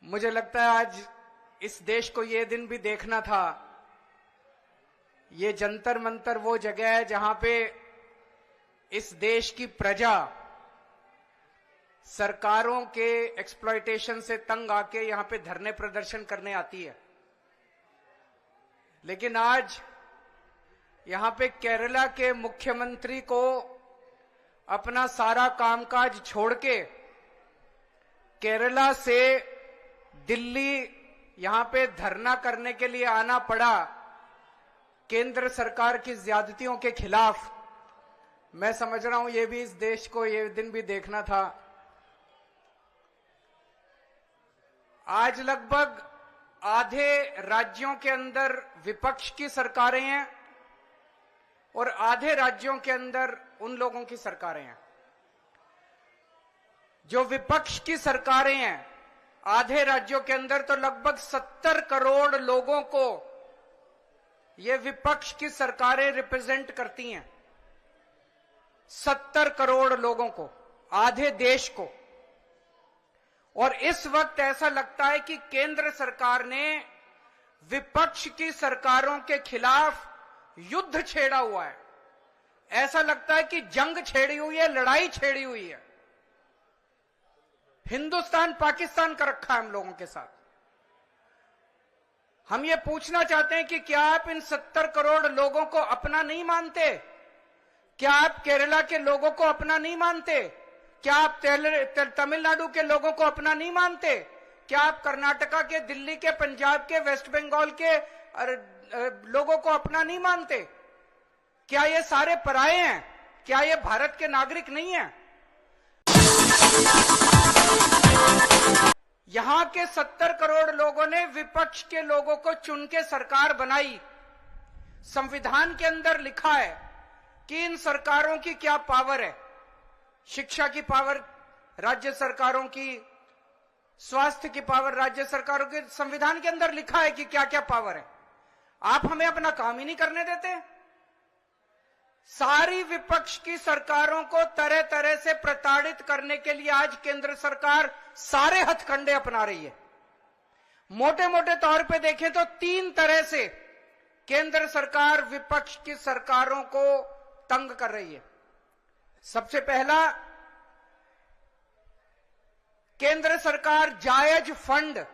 मुझे लगता है आज इस देश को ये दिन भी देखना था। ये जंतर मंतर वो जगह है जहां पे इस देश की प्रजा सरकारों के एक्सप्लॉयटेशन से तंग आके यहां पे धरने प्रदर्शन करने आती है। लेकिन आज यहां पे केरला के मुख्यमंत्री को अपना सारा कामकाज छोड़ के केरला से दिल्ली यहां पे धरना करने के लिए आना पड़ा केंद्र सरकार की ज्यादतियों के खिलाफ। मैं समझ रहा हूं ये भी इस देश को ये दिन भी देखना था। आज लगभग आधे राज्यों के अंदर विपक्ष की सरकारें हैं और आधे राज्यों के अंदर उन लोगों की सरकारें हैं। जो विपक्ष की सरकारें हैं आधे राज्यों के अंदर तो लगभग 70 करोड़ लोगों को ये विपक्ष की सरकारें रिप्रेजेंट करती हैं। 70 करोड़ लोगों को, आधे देश को। और इस वक्त ऐसा लगता है कि केंद्र सरकार ने विपक्ष की सरकारों के खिलाफ युद्ध छेड़ा हुआ है। ऐसा लगता है कि जंग छेड़ी हुई है, लड़ाई छेड़ी हुई है। हिंदुस्तान पाकिस्तान का रखा है हम लोगों के साथ। हम ये पूछना चाहते हैं कि क्या आप इन 70 करोड़ लोगों को अपना नहीं मानते? क्या आप केरला के लोगों को अपना नहीं मानते? क्या आप तमिलनाडु के लोगों को अपना नहीं मानते? क्या आप कर्नाटका के, दिल्ली के, पंजाब के, वेस्ट बंगाल के लोगों को अपना नहीं मानते? क्या ये सारे पराये हैं? क्या ये भारत के नागरिक नहीं हैं? यहां के 70 करोड़ लोगों ने विपक्ष के लोगों को चुन के सरकार बनाई। संविधान के अंदर लिखा है कि इन सरकारों की क्या पावर है। शिक्षा की पावर राज्य सरकारों की, स्वास्थ्य की पावर राज्य सरकारों की। संविधान के अंदर लिखा है कि क्या क्या पावर है। आप हमें अपना काम ही नहीं करने देते। सारी विपक्ष की सरकारों को तरह तरह से प्रताड़ित करने के लिए आज केंद्र सरकार सारे हथकंडे अपना रही है। मोटे मोटे तौर पे देखें तो 3 तरह से केंद्र सरकार विपक्ष की सरकारों को तंग कर रही है। सबसे पहला, केंद्र सरकार जायज फंड,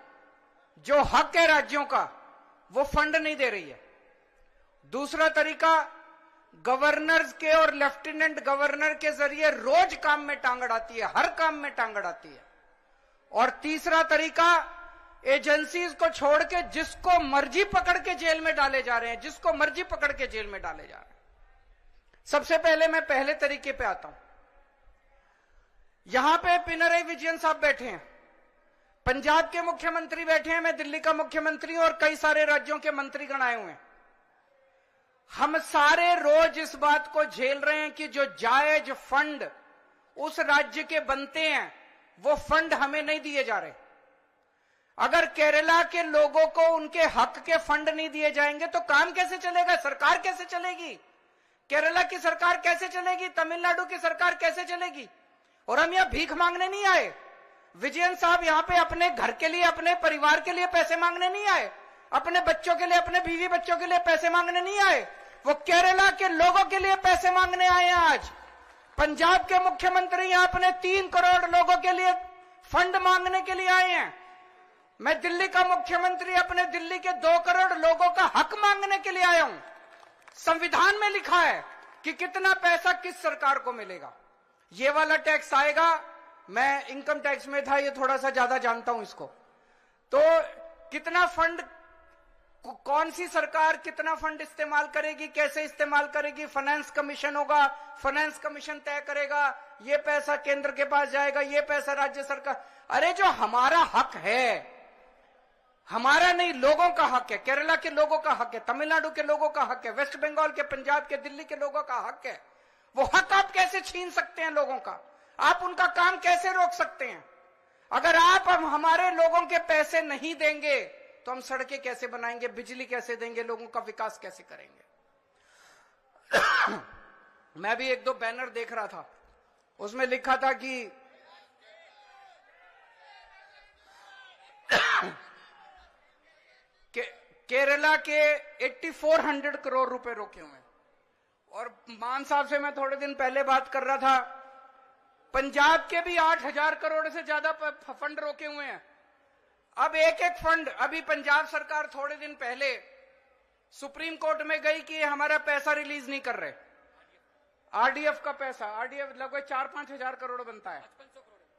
जो हक है राज्यों का, वो फंड नहीं दे रही है। दूसरा तरीका, गवर्नर्स के और लेफ्टिनेंट गवर्नर के जरिए रोज काम में टांग अड़ाती है, हर काम में टांग अड़ाती है। और तीसरा तरीका, एजेंसीज को छोड़ के जिसको मर्जी पकड़ के जेल में डाले जा रहे हैं, जिसको मर्जी पकड़ के जेल में डाले जा रहे हैं। सबसे पहले मैं पहले तरीके पे आता हूं। यहां पे पिनरई विजयन साहब बैठे हैं, पंजाब के मुख्यमंत्री बैठे हैं, मैं दिल्ली का मुख्यमंत्री और कई सारे राज्यों के मंत्रीगण आए हुए हैं। हम सारे रोज इस बात को झेल रहे हैं कि जो जायज फंड उस राज्य के बनते हैं वो फंड हमें नहीं दिए जा रहे। अगर केरला के लोगों को उनके हक के फंड नहीं दिए जाएंगे तो काम कैसे चलेगा? सरकार कैसे चलेगी? केरला की सरकार कैसे चलेगी? तमिलनाडु की सरकार कैसे चलेगी? और हम यहां भीख मांगने नहीं आए। विजयन साहब यहां पे अपने घर के लिए, अपने परिवार के लिए पैसे मांगने नहीं आए, अपने बच्चों के लिए, अपने बीवी बच्चों के लिए पैसे मांगने नहीं आए। वो केरला के लोगों के लिए पैसे मांगने आए हैं। आज पंजाब के मुख्यमंत्री यहां अपने 3 करोड़ लोगों के लिए फंड मांगने के लिए आए हैं। मैं दिल्ली का मुख्यमंत्री अपने दिल्ली के 2 करोड़ लोगों का हक मांगने के लिए आया हूं। संविधान में लिखा है कि कितना पैसा किस सरकार को मिलेगा। ये वाला टैक्स आएगा, मैं इनकम टैक्स में था, ये थोड़ा सा ज्यादा जानता हूं इसको। तो कितना फंड, कौन सी सरकार कितना फंड इस्तेमाल करेगी, कैसे इस्तेमाल करेगी, फाइनेंस कमीशन होगा, फाइनेंस कमीशन तय करेगा, ये पैसा केंद्र के पास जाएगा, ये पैसा राज्य सरकार। अरे जो हमारा हक है, हमारा नहीं, लोगों का हक है, केरला के लोगों का हक है, तमिलनाडु के लोगों का हक है, वेस्ट बंगाल के, पंजाब के, दिल्ली के लोगों का हक है। वो हक आप कैसे छीन सकते हैं लोगों का? आप उनका काम कैसे रोक सकते हैं? अगर आप हमारे लोगों के पैसे नहीं देंगे तो हम सड़कें कैसे बनाएंगे, बिजली कैसे देंगे, लोगों का विकास कैसे करेंगे? मैं भी 1-2 बैनर देख रहा था, उसमें लिखा था कि केरला के 8400 करोड़ रुपए रोके हुए हैं। और मान साहब से मैं थोड़े दिन पहले बात कर रहा था, पंजाब के भी 8000 करोड़ से ज्यादा फंड रोके हुए हैं। अब एक एक फंड, अभी पंजाब सरकार थोड़े दिन पहले सुप्रीम कोर्ट में गई कि हमारा पैसा रिलीज नहीं कर रहे। आरडीएफ का पैसा, आरडीएफ लगभग 4-5 हजार करोड़ बनता है,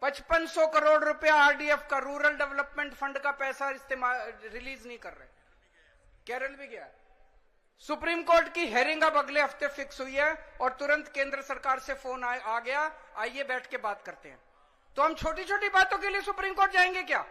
5500 करोड़ रुपया आरडीएफ का, रूरल डेवलपमेंट फंड का पैसा इस्तेमाल रिलीज नहीं कर रहे। केरल भी गया। सुप्रीम कोर्ट की हेयरिंग अब अगले हफ्ते फिक्स हुई है और तुरंत केंद्र सरकार से फोन आ गया, आइए बैठ के बात करते हैं। तो हम छोटी छोटी बातों के लिए सुप्रीम कोर्ट जाएंगे क्या?